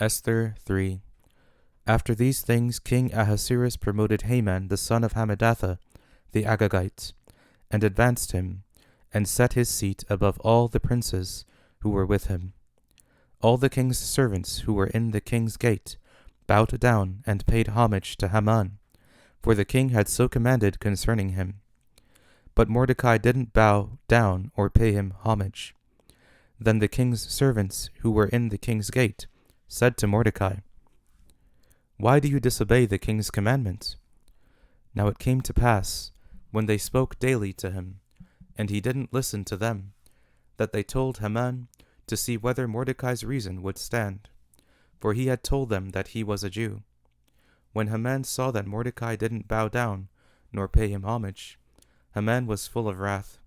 Esther 3. After these things King Ahasuerus promoted Haman the son of Hammedatha the Agagite, and advanced him, and set his seat above all the princes who were with him. All the king's servants who were in the king's gate bowed down and paid homage to Haman, for the king had so commanded concerning him. But Mordecai didn't bow down or pay him homage. Then the king's servants who were in the king's gate said to Mordecai, "Why do you disobey the king's commandment?" Now it came to pass, when they spoke daily to him, and he didn't listen to them, that they told Haman to see whether Mordecai's reason would stand, for he had told them that he was a Jew. When Haman saw that Mordecai didn't bow down nor pay him homage, Haman was full of wrath.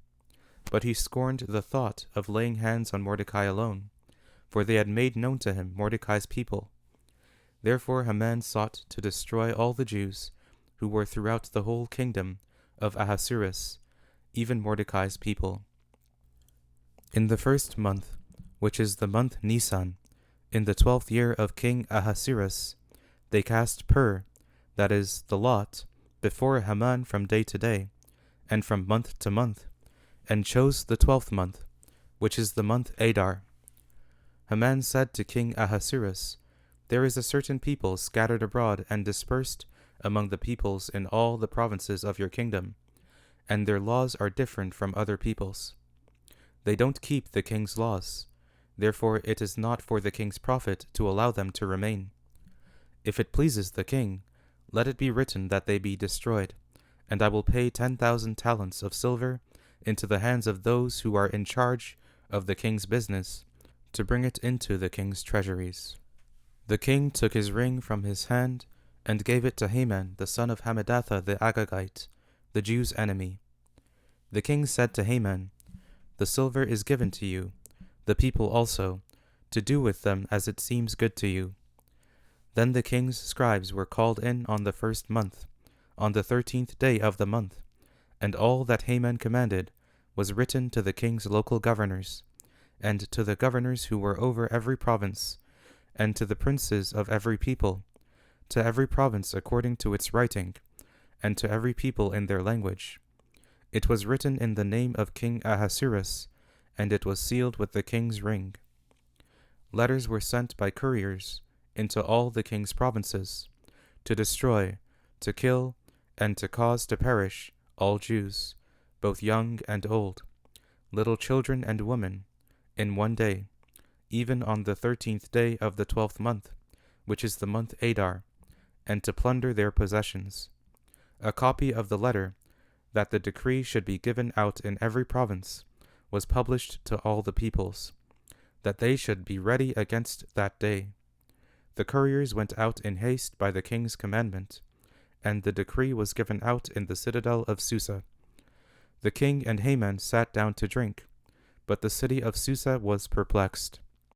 But he scorned the thought of laying hands on Mordecai alone, for they had made known to him Mordecai's people. Therefore Haman sought to destroy all the Jews who were throughout the whole kingdom of Ahasuerus, even Mordecai's people. In the first month, which is the month Nisan, in the 12th year of King Ahasuerus, they cast pur, that is, the lot, before Haman from day to day, and from month to month, and chose the 12th month, which is the month Adar. Haman said to King Ahasuerus, "There is a certain people scattered abroad and dispersed among the peoples in all the provinces of your kingdom, and their laws are different from other peoples. They don't keep the king's laws, therefore it is not for the king's profit to allow them to remain. If it pleases the king, let it be written that they be destroyed, and I will pay 10,000 talents of silver into the hands of those who are in charge of the king's business, to bring it into the king's treasuries." The king took his ring from his hand, and gave it to Haman the son of Hammedatha the Agagite, the Jews' enemy. The king said to Haman, "The silver is given to you, the people also, to do with them as it seems good to you." Then the king's scribes were called in on the first month, on the 13th day of the month, and all that Haman commanded was written to the king's local governors, and to the governors who were over every province, and to the princes of every people, to every province according to its writing, and to every people in their language. It was written in the name of King Ahasuerus, and it was sealed with the king's ring. Letters were sent by couriers into all the king's provinces, to destroy, to kill, and to cause to perish all Jews, both young and old, little children and women, in one day, even on the 13th day of the 12th month, which is the month Adar, and to plunder their possessions. A copy of the letter, that the decree should be given out in every province, was published to all the peoples, that they should be ready against that day. The couriers went out in haste by the king's commandment, and the decree was given out in the citadel of Susa. The king and Haman sat down to drink, but the city of Susa was perplexed.